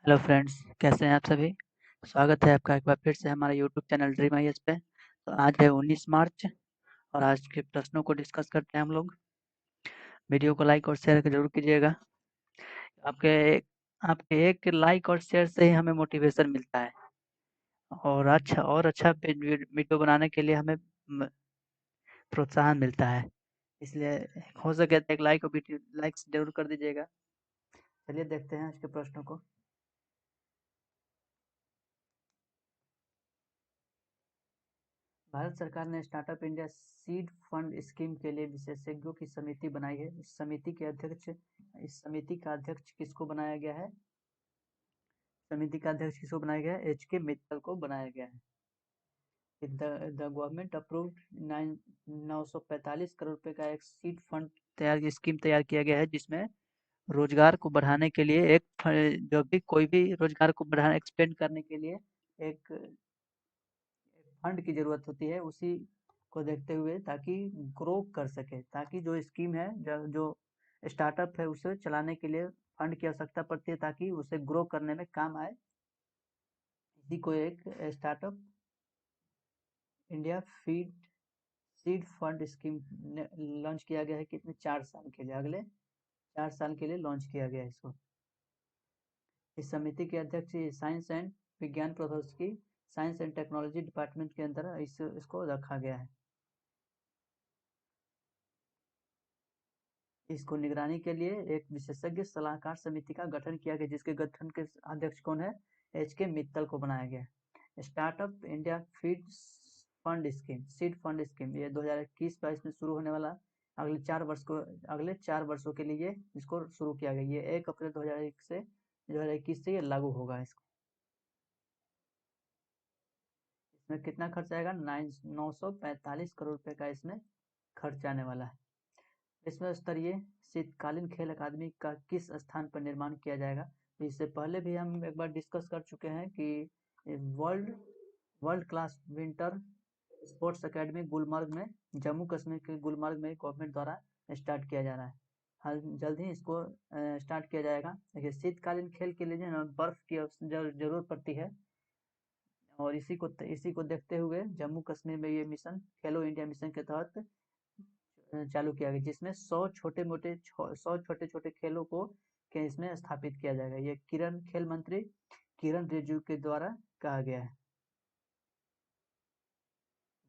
Hello friends, कैसे हैं आप सभी। स्वागत है आपका एक बार फिर से हमारे यूट्यूब चैनल ड्रीम आईएएस पे। तो आज है 19 मार्च और आज के प्रश्नों को डिस्कस करते हैं हम लोग। वीडियो को लाइक और शेयर जरूर कीजिएगा। आपके आपके एक लाइक और शेयर से ही हमें मोटिवेशन मिलता है और अच्छा वीडियो बनाने के लिए हमें प्रोत्साहन मिलता है। इसलिए हो सके तो एक लाइक जरूर कर दीजिएगा। चलिए देखते हैं आज के प्रश्नों को। भारत सरकार ने startup India seed fund scheme के लिए विशेषज्ञों की समिति बनाई है। इस समिति का अध्यक्ष किसको बनाया गया है? समिति का अध्यक्ष किसको बनाया गया है? एच.के. मित्तल को बनाया गया है। द गवर्नमेंट अप्रूव्ड 945 करोड़ रुपए का एक सीड फंड स्कीम तैयार किया गया है, जिसमें रोजगार को बढ़ाने के लिए जो भी कोई भी रोजगार को बढ़ाने एक्सपेंड करने के लिए एक फंड की जरूरत होती है, उसी को देखते हुए ताकि ग्रो कर सके, ताकि जो स्कीम है जो स्टार्टअप है उसे चलाने के लिए फंड की आवश्यकता पड़ती है ताकि उसे ग्रो करने में काम आए। इसी को एक startup India feed seed fund scheme launch किया गया है। कितने 4 साल के लिए, अगले 4 साल के लिए लॉन्च किया गया है इसको। इस समिति के अध्यक्ष साइंस एंड विज्ञान प्रौद्योगिकी साइंस एंड टेक्नोलॉजी डिपार्टमेंट के अंदर इसको रखा गया है। इसको निगरानी के लिए एक विशेषज्ञ सलाहकार समिति का गठन किया गया, जिसके गठन के अध्यक्ष कौन है? एच.के. मित्तल को बनाया गया। Startup India seed fund scheme ये 2021-22 में शुरू होने वाला। अगले 4 वर्षों के लिए इसको शुरू किया गया। ये 1 अप्रैल 2021 से ये लागू होगा। इसमें कितना खर्च आएगा? 945 करोड़ रुपए का इसमें खर्च आने वाला है। विश्व स्तरीय शीतकालीन खेल अकादमी का किस स्थान पर निर्माण किया जाएगा? तो इससे पहले भी हम एक बार डिस्कस कर चुके हैं कि world world class winter sports academy Gulmarg में, जम्मू कश्मीर के गुलमर्ग में गवर्नमेंट द्वारा स्टार्ट किया जा रहा है। हल जल्द ही इसको स्टार्ट किया जाएगा। देखिए, शीतकालीन खेल के लिए जो है ना, बर्फ की जरूरत पड़ती है और इसी को देखते हुए जम्मू कश्मीर में ये मिशन खेलो इंडिया मिशन के तहत चालू किया गया, जिसमें 100 छोटे छोटे खेलों को के इसमें स्थापित किया जाएगा। ये खेल मंत्री किरण रिजिजू के द्वारा कहा गया है।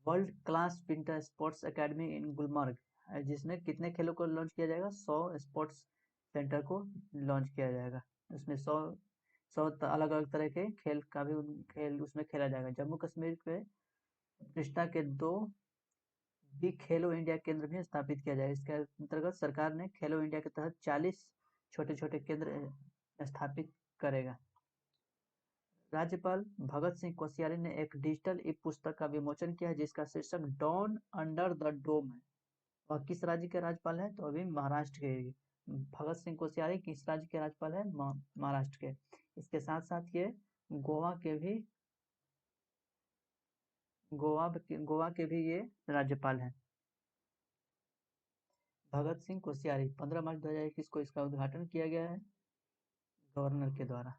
World class winter sports academy in Gulmarg, जिसमें कितने खेलों को लॉन्च किया जाएगा? 100 स्पोर्ट्स सेंटर को लॉन्च किया जाएगा। उसमें 100 अलग अलग तरह के खेल उसमें खेला जाएगा। जम्मू कश्मीर के प्रतिष्ठा के 2 भी खेलो इंडिया केंद्र भी स्थापित किया जाएगा। इसके अंतर्गत सरकार ने खेलो इंडिया के तहत 40 छोटे छोटे केंद्र स्थापित करेगा। राज्यपाल भगत सिंह कोश्यारी ने एक डिजिटल ई पुस्तक का विमोचन किया है, जिसका शीर्षक डॉन अंडर द डोम है। वह किस राज्य के राज्यपाल है? तो अभी महाराष्ट्र के। भगत सिंह कोश्यारी किस राज्य के राज्यपाल है? महाराष्ट्र के। इसके साथ साथ ये गोवा के भी गोवा के भी ये राज्यपाल हैं। भगत सिंह कोश्यारी 15 मार्च 2021 को इसका उद्घाटन किया गया है गवर्नर के द्वारा।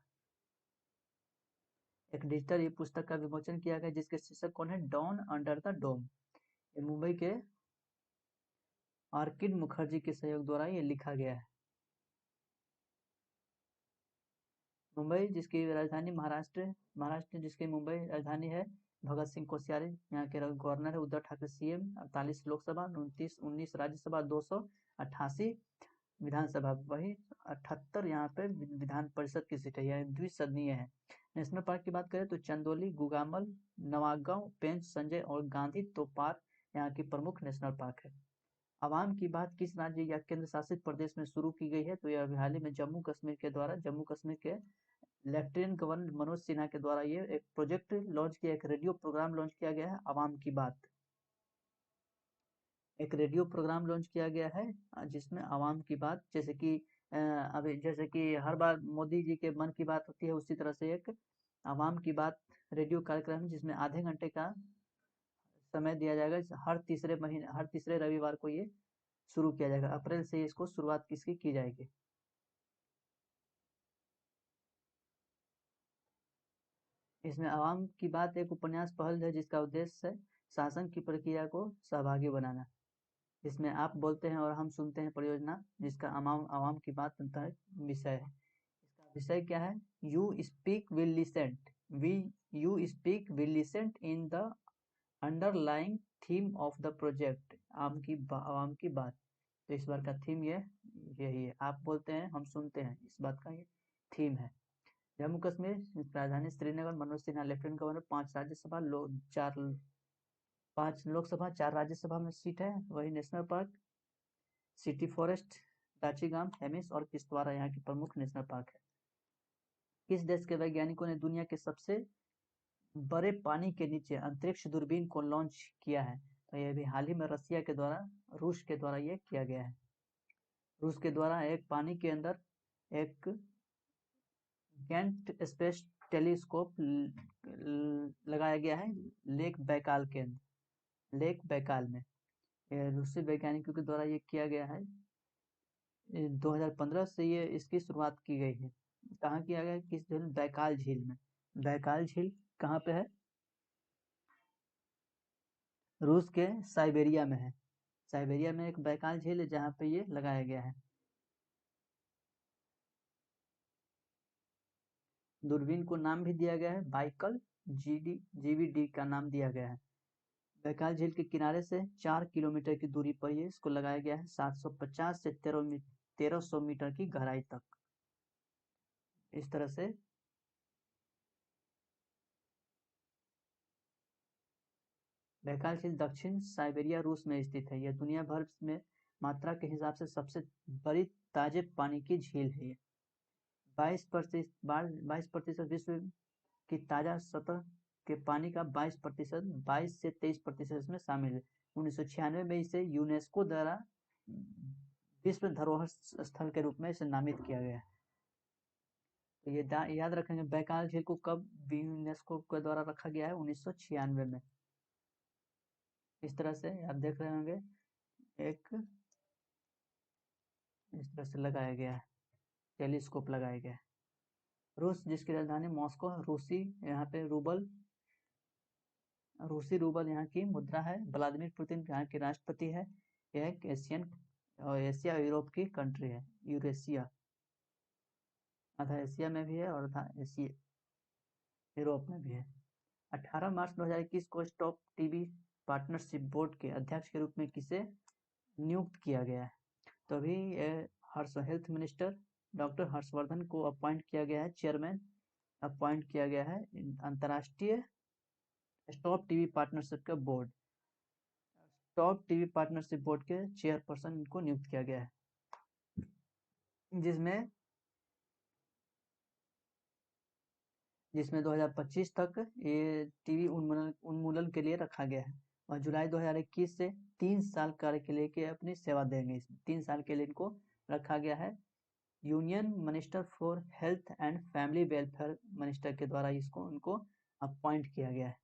एक डिजिटल ई पुस्तक का विमोचन किया गया, जिसके शीर्षक कौन है? Dawn under the dome. ये मुंबई के आर्किड मुखर्जी के सहयोग द्वारा ये लिखा गया है। मुंबई जिसकी राजधानी महाराष्ट्र जिसकी मुंबई राजधानी है। भगत सिंह कोश्यारी यहाँ के गवर्नर है। उद्धव ठाकरे सीएम। 48 लोकसभा, 19 राज्यसभा, 288 विधानसभा, वही 78 यहाँ पे विधान परिषद की सीट है। यह द्विसदनीय है। नेशनल पार्क की बात करें तो चंदोली, गुगामल, नवागांव, पेंच, संजय और गांधी तोपार यहाँ की प्रमुख नेशनल पार्क है। अवाम की बात किस राज्य या केंद्र शासित प्रदेश में शुरू की गई है? तो यह हाल ही में जम्मू कश्मीर के लेफ्टिनेंट गवर्नर मनोज सिन्हा के द्वारा ये एक प्रोजेक्ट लॉन्च किया, एक रेडियो प्रोग्राम लॉन्च किया गया है, अवाम की बात। एक रेडियो प्रोग्राम लॉन्च किया गया है जिसमें आवाम की बात, अभी जैसे कि हर बार मोदी जी के मन की बात होती है, उसी तरह से एक आवाम की बात रेडियो कार्यक्रम है, जिसमें आधे घंटे का समय दिया जाएगा। हर तीसरे रविवार को ये शुरू किया जाएगा। अप्रैल से इसको शुरुआत किसकी की जाएगी? इसमें आवाम की बात एक उपन्यास पहल है जिसका उद्देश्य है शासन की प्रक्रिया को सहभागी बनाना। इसमें आप बोलते हैं और हम सुनते हैं परियोजना जिसका आवाम की बात अंतर विषय है। इसका विषय क्या है? You speak we'll listen we you speak we'll listen in the underlying theme of the project आवाम की बात। तो इस बार का थीम यही है, आप बोलते हैं हम सुनते हैं, इस बात का ये थीम है। जम्मू कश्मीर राजधानी श्रीनगर, मनोज सिन्हा लेफ्टिनेंट गवर्नर, 5 लोकसभा 4 राज्यसभा में सीट है। वही national park city forest, Dachigam, Hemis और किश्तवाड़ा यहाँ की प्रमुख नेशनल पार्क है। किस देश के वैज्ञानिकों ने दुनिया के सबसे बड़े पानी के नीचे अंतरिक्ष दूरबीन को लॉन्च किया है? तो यह भी हाल ही में रूस के द्वारा ये किया गया है। रूस के द्वारा एक पानी के अंदर एक गेंट स्पेस टेलीस्कोप लगाया गया है लेक बैकाल में। रूसी वैज्ञानिकों के द्वारा ये किया गया है। 2015 से ये इसकी शुरुआत की गई है। कहाँ किया गया है? किस झील? बैकाल झील में। बैकाल झील कहाँ पे है? रूस के साइबेरिया में है। साइबेरिया में एक बैकाल झील है जहाँ पे ये लगाया गया है। दूरबीन को नाम भी दिया गया है बाइकल जीवीडी का नाम दिया गया है। बैकाल झील के किनारे से 4 किलोमीटर की दूरी पर ये इसको लगाया गया है, 750 से 1300 मीटर की गहराई तक। इस तरह से बैकाल झील दक्षिण साइबेरिया रूस में स्थित है। यह दुनिया भर में मात्रा के हिसाब से सबसे बड़ी ताजे पानी की झील है। ये 22% विश्व की ताजा सतह के पानी का 22 से 23% इसमें शामिल है। 1996 में इसे यूनेस्को द्वारा विश्व धरोहर स्थल के रूप में इसे नामित किया गया है। तो ये याद रखेंगे बैकाल झील को कब यूनेस्को के द्वारा रखा गया है? 1996 में। इस तरह से आप देख रहे होंगे एक इस तरह से लगाया गया है, टेलीस्कोप लगाया गया है। रूस जिसकी राजधानी मॉस्को, रूसी रूबल यहाँ की मुद्रा है। व्लादिमीर पुतिन यहाँ के राष्ट्रपति है। यह एक एशिया यूरोप की कंट्री है। यूरेशिया आधा एशिया में भी है और आधा यूरोप में भी है। 18 मार्च 2021 को स्टॉप टीबी पार्टनरशिप बोर्ड के अध्यक्ष के रूप में किसे नियुक्त किया गया है? तो अभी हेल्थ मिनिस्टर डॉक्टर हर्षवर्धन को अपॉइंट किया गया है, चेयरमैन अपॉइंट किया गया है अंतर्राष्ट्रीय स्टॉप टीबी पार्टनरशिप का board. Top TV partnership board के चेयरपर्सन को नियुक्त किया गया है, जिसमें 2025 तक ये टीवी उन्मूलन के लिए रखा गया है और जुलाई 2021 से 3 साल कार्य के लिए के अपनी सेवा देंगे। इसमें 3 साल के लिए इनको रखा गया है। Union minister for health and family welfare minister के द्वारा उनको अपॉइंट किया गया है,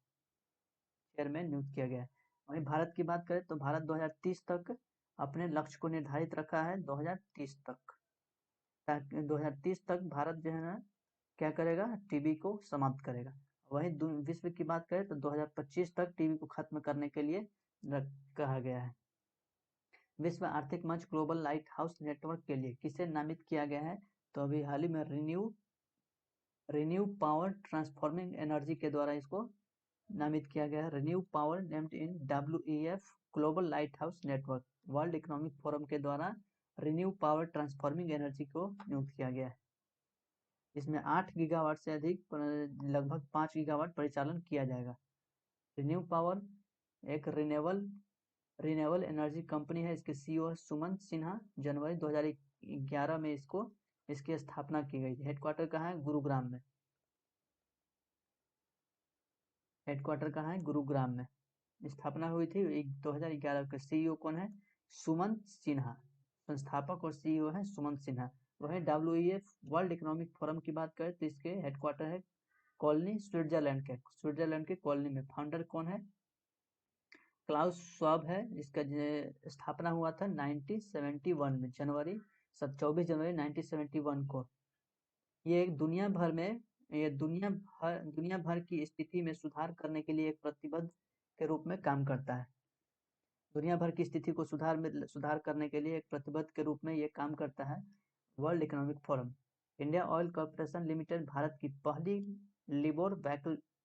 चेयरमैन नियुक्त किया गया है। वहीं भारत की बात करें तो भारत 2030 तक अपने लक्ष्य को निर्धारित रखा है। 2030 तक 2030 तक भारत जो है ना क्या करेगा? टीबी को समाप्त करेगा। वहीं विश्व की बात करें तो 2025 तक टीबी को खत्म करने के लिए कहा गया है। विश्व आर्थिक मंच ग्लोबल लाइट हाउस नेटवर्क के लिए किसे नामित किया गया है? तो अभी हाल ही में रिन्यू पावर ट्रांसफॉर्मिंग एनर्जी के द्वारा इसको नामित किया गया है। Renew power named in WEF global light house network. World economic forum के द्वारा रिन्यू पावर ट्रांसफॉर्मिंग एनर्जी को नियुक्त किया गया है। इसमें 8 गीगावाट से अधिक लगभग 5 गीगावाट परिचालन किया जाएगा। रिन्यू पावर एक रिन्यूएबल एनर्जी कंपनी है। इसके CEO सुमंत सिन्हा। जनवरी 2011 में इसकी स्थापना की गई थी। हेडक्वार्टर कहाँ है? गुरुग्राम में। हेडक्वार्टर कहाँ है? गुरुग्राम में स्थापना हुई थी 2011 के। CEO कौन है? सुमंत सिन्हा। संस्थापक और CEO है सुमंत सिन्हा। वहीं WEF वर्ल्ड इकोनॉमिक फोरम की बात करें तो इसके हेडक्वार्टर है कॉलोनी स्विट्जरलैंड के कॉलोनी में। फाउंडर कौन है? क्लाउस श्वाब है। इसका स्थापना हुआ था 1971 में, 24 जनवरी 1971 को। ये एक दुनिया भर में ये दुनिया भर की स्थिति में सुधार करने के लिए एक प्रतिबद्ध के रूप में काम करता है। दुनिया भर की स्थिति को सुधार करने के लिए एक प्रतिबद्ध के रूप में ये काम करता है। World economic forum. India oil corporation limited Bharat की पहली लिबोर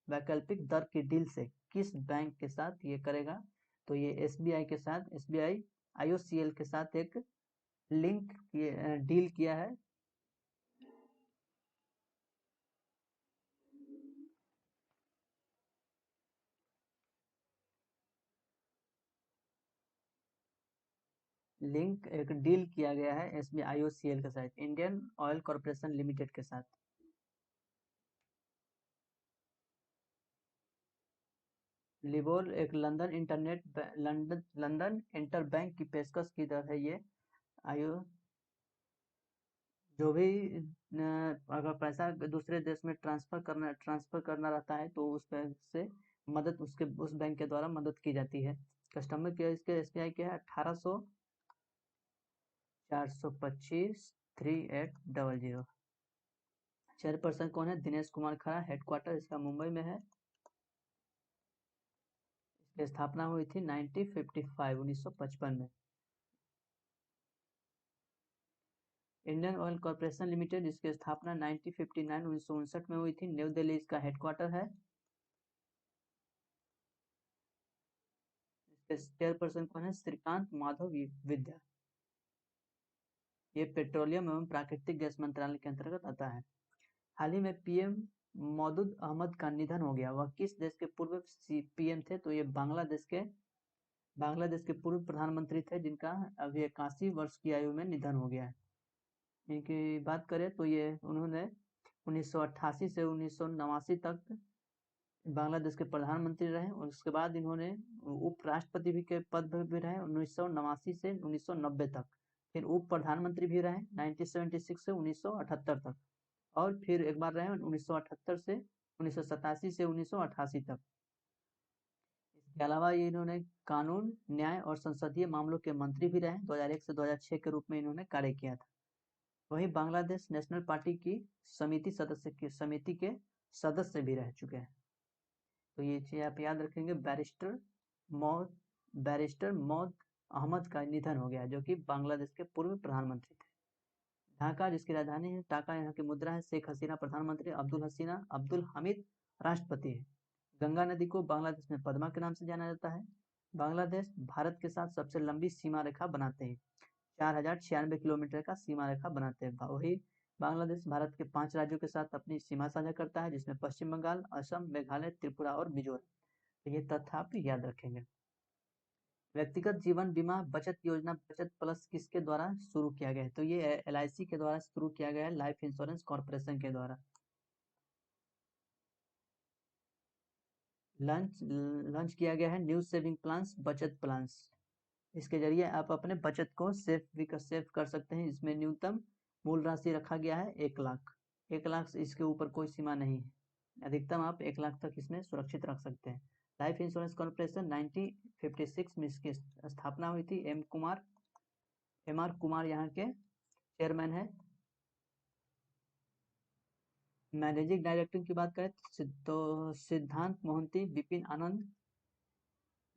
वैकल्पिक दर की डील से किस बैंक के साथ ये करेगा? तो ये एसबीआई के साथ, एसबीआई आईओसीएल के साथ एक डील किया है। एक डील किया गया है एसबीआई आईओसीएल के साथ, इंडियन ऑयल कॉर्पोरेशन लिमिटेड के साथ। लिबोर एक लंदन इंटरबैंक की पेशकश की दर है ये। आयु जो भी अगर पैसा दूसरे देश में ट्रांसफर करना रहता है तो उस बैंक से उस बैंक के द्वारा मदद की जाती है। कस्टमर केयर इसके एसबीआई के है 1800 425 3800। चेयरपर्सन कौन है? दिनेश कुमार खरा। हेडक्वार्टर इसका मुंबई में है। इसकी स्थापना हुई थी 1955 में। इंडियन ऑयल कॉर्पोरेशन लिमिटेड, इसकी स्थापना 1959 में हुई थी। न्यू दिल्ली इसका हेडक्वार्टर है। इसके चेयरपर्सन कौन है? श्रीकांत माधव विद्या। ये पेट्रोलियम एवं प्राकृतिक गैस मंत्रालय के अंतर्गत आता है। हाल ही में पीएम मौदूद अहमद का निधन हो गया। वह किस देश के पूर्व पीएम थे? तो ये बांग्लादेश के पूर्व प्रधानमंत्री थे, जिनका अभी 81 वर्ष की आयु में निधन हो गया है। इनकी बात करें तो ये उन्होंने 1988 से 1989 तक बांग्लादेश के प्रधानमंत्री रहे और उसके बाद इन्होंने उपराष्ट्रपति भी के पद पर भी रहे 1989 से 1990 तक। फिर उप प्रधानमंत्री भी रहे 1976 से 1978 तक, और फिर एक बार रहे 1978 से 1987 से 1988 तक। इसके अलावा ये इन्होंने कानून, न्याय और संसदीय मामलों के मंत्री भी रहे। 2001 से 2006 के रूप में इन्होंने कार्य किया था। वहीं बांग्लादेश नेशनल पार्टी की समिति के सदस्य भी रह चुके हैं। तो ये चीज आप याद रखेंगे। बैरिस्टर मौद अहमद का निधन हो गया, जो कि बांग्लादेश के पूर्व प्रधानमंत्री थे। ढाका जिसकी राजधानी है, ढाका यहाँ की मुद्रा है। शेख हसीना प्रधानमंत्री, अब्दुल हमीद राष्ट्रपति है। गंगा नदी को बांग्लादेश में पद्मा के नाम से जाना जाता है। बांग्लादेश भारत के साथ सबसे लंबी सीमा रेखा बनाते हैं। 4096 किलोमीटर का सीमा रेखा बनाते हैं। वही बांग्लादेश भारत के 5 राज्यों के साथ अपनी सीमा साझा करता है, जिसमें पश्चिम बंगाल, असम, मेघालय, त्रिपुरा और मिजोरम। तो ये तथ्य आप याद रखेंगे। व्यक्तिगत जीवन बीमा बचत योजना बचत प्लस किसके द्वारा शुरू किया गया है? तो ये एलआईसी के द्वारा शुरू किया गया है, लाइफ इंश्योरेंस कॉर्पोरेशन के द्वारा। लॉन्च किया गया है न्यू सेविंग प्लान्स, बचत प्लान्स। इसके जरिए आप अपने बचत को सेव कर सकते हैं। इसमें न्यूनतम मूल राशि रखा गया है 1 लाख। 1 लाख से इसके ऊपर कोई सीमा नहीं है। अधिकतम आप 1 लाख तक इसमें सुरक्षित रख सकते हैं। लाइफ इंश्योरेंस कॉर्पोरेशन 1956 में इसकी स्थापना हुई थी। एम आर कुमार यहाँ के चेयरमैन है। मैनेजिंग डायरेक्टर की बात करें तो सिद्धांत मोहंती,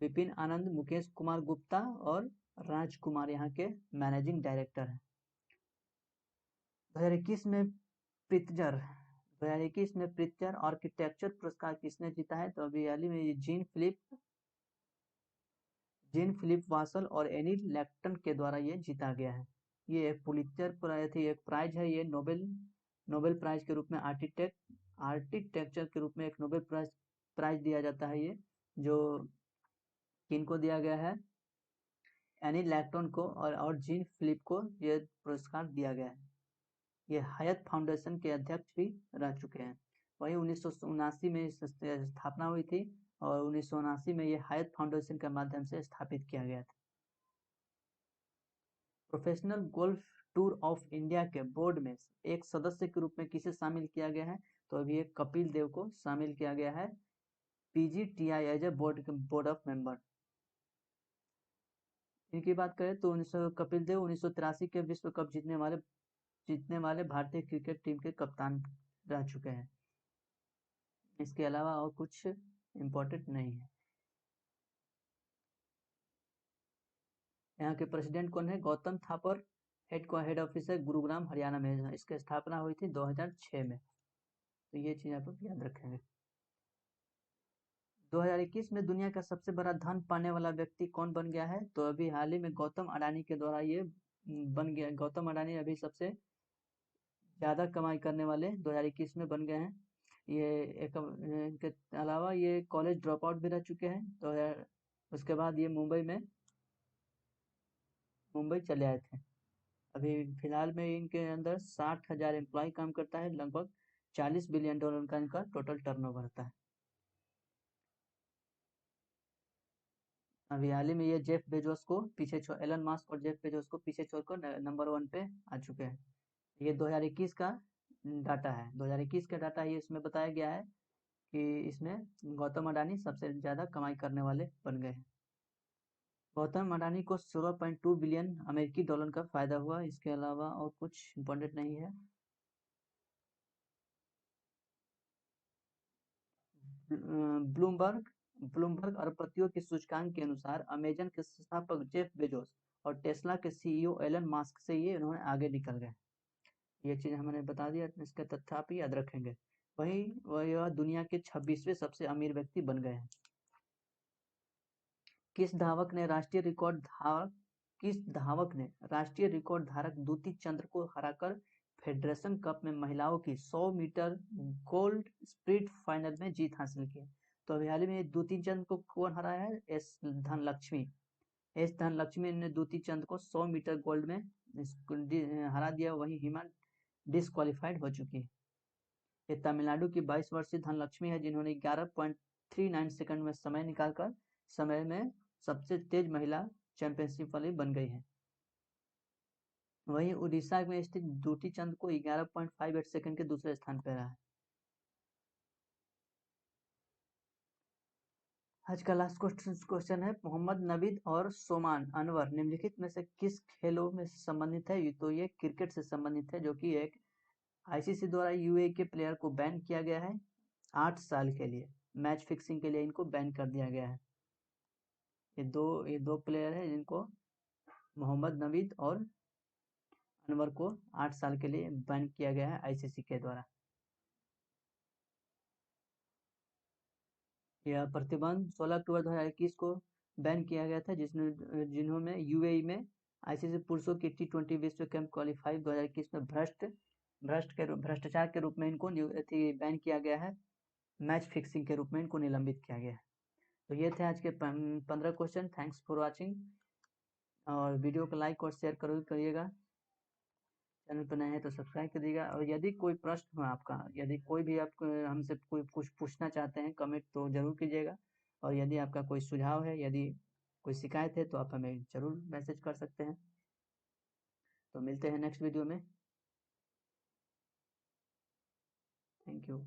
विपिन आनंद, मुकेश कुमार गुप्ता और राजकुमार यहाँ के मैनेजिंग डायरेक्टर हैं। 2021 में प्रित्जर 2021 में प्रित्जर आर्किटेक्चर पुरस्कार किसने जीता है? तो अभी हाल ही में ये जीन फिलिप वासल और एनी लैक्टन के द्वारा ये जीता गया है। ये एक एक प्राइज है। ये नोबेल प्राइज के रूप में आर्किटेक्चर के रूप में एक नोबेल प्राइज दिया जाता है। ये जो किनको दिया गया है? एनी लैक्टन को और जीन फिलिप को ये पुरस्कार दिया गया है। ये हयात फाउंडेशन के अध्यक्ष भी रह चुके हैं। वही 1979 में स्थापना हुई थी और 1979 में ये हयात फाउंडेशन के माध्यम से स्थापित किया गया था। Professional golf tour of India के बोर्ड में एक सदस्य के रूप में किसे शामिल किया गया है? तो अभी एक कपिल देव को शामिल किया गया है PGTI as a board of member. इनकी बात करें तो कपिल देव 1983 के विश्व कप जीतने वाले भारतीय क्रिकेट टीम के कप्तान रह चुके हैं। इसके अलावा और कुछ इम्पोर्टेंट नहीं है। यहाँ के प्रेसिडेंट कौन है? गौतम थापर। हेड ऑफिस है गुरुग्राम हरियाणा में। इसकी स्थापना हुई थी 2006 में। तो ये चीज आप लोग याद रखेंगे। 2021 में दुनिया का सबसे बड़ा धन पाने वाला व्यक्ति कौन बन गया है? तो अभी हाल ही में गौतम अडानी के द्वारा ये बन गया। गौतम अडानी अभी सबसे ज्यादा कमाई करने वाले 2021 में बन गए हैं। ये इनके अलावा ये कॉलेज ड्रॉप आउट भी रह चुके हैं। तो उसके बाद ये मुंबई चले आए थे। अभी फिलहाल में इनके अंदर 60,000 एम्प्लॉय काम करता है। लगभग $40 बिलियन का इनका टोटल टर्नओवर रहता है। अभी हाल ही में ये जेफ बेजोस को पीछे छोड़, एलन मास्क और जेफ बेजोस को पीछे छोड़कर नंबर 1 पे आ चुके हैं। ये 2021 का डाटा है। 2021 का डाटा ये इसमें बताया गया है कि इसमें गौतम अडानी सबसे ज्यादा कमाई करने वाले बन गए हैं। गौतम अडानी को 16.2 बिलियन अमेरिकी डॉलर का फायदा हुआ। इसके अलावा और कुछ इम्पोर्टेंट नहीं है। ब्लूमबर्ग ब्लूमबर्ग अरबपतियों के सूचकांक के अनुसार अमेजन के संस्थापक जेफ बेजोस और टेस्ला के सीईओ एलन मास्क से ये उन्होंने आगे निकल गए। ये चीज हमने बता दिया। इसका तथ्य आप याद रखेंगे। वही वह दुनिया के 26वें सबसे अमीर व्यक्ति बन गए हैं। किस धावक ने राष्ट्रीय रिकॉर्ड धारक दूती चंद्र को हराकर फेडरेशन कप में महिलाओं की 100 मीटर गोल्ड स्प्रिंट फाइनल में जीत हासिल की? तो अभी हाल ही में दूती चंद को कौन हराया है? एस धनलक्ष्मी ने दूती चंद को 100 मीटर गोल्ड में हरा दिया। वही हिमा डिस्क्वालिफाइड हो चुकी है। ये तमिलनाडु की 22 वर्षीय धनलक्ष्मी है, जिन्होंने 11.39 सेकंड में समय निकालकर समय में सबसे तेज महिला चैंपियनशिप वाली बन गई है। वहीं उड़ीसा में स्थित दूती चंद को 11.58 सेकंड के दूसरे स्थान पर रहा है। आज का लास्ट क्वेश्चन है, मोहम्मद नबीद और सोमान अनवर निम्नलिखित में से किस खेलों में संबंधित है? तो ये क्रिकेट से संबंधित है, जो कि एक आईसीसी द्वारा यूए के प्लेयर को बैन किया गया है 8 साल के लिए। मैच फिक्सिंग के लिए इनको बैन कर दिया गया है। ये दो प्लेयर है जिनको मोहम्मद नबीद और अनवर को 8 साल के लिए बैन किया गया है आईसीसी के द्वारा। यह प्रतिबंध 16 अक्टूबर 2021 को बैन किया गया था, जिन्होंने यूएई में आईसीसी पुरुषों की T20 विश्व कप क्वालिफाई 2021 में भ्रष्टाचार के रूप में इनको बैन किया गया है। मैच फिक्सिंग के रूप में इनको निलंबित किया गया है। तो ये थे आज के 15 क्वेश्चन। थैंक्स फॉर वॉचिंग, और वीडियो को लाइक और शेयर करिएगा। चैनल पर नए हैं तो सब्सक्राइब करिएगा। और यदि कोई प्रश्न हो आपका, यदि कोई भी आप हमसे कोई कुछ पूछना चाहते हैं, कमेंट तो जरूर कीजिएगा। और यदि आपका कोई सुझाव है, यदि कोई शिकायत है, तो आप हमें जरूर मैसेज कर सकते हैं। तो मिलते हैं नेक्स्ट वीडियो में। Thank you.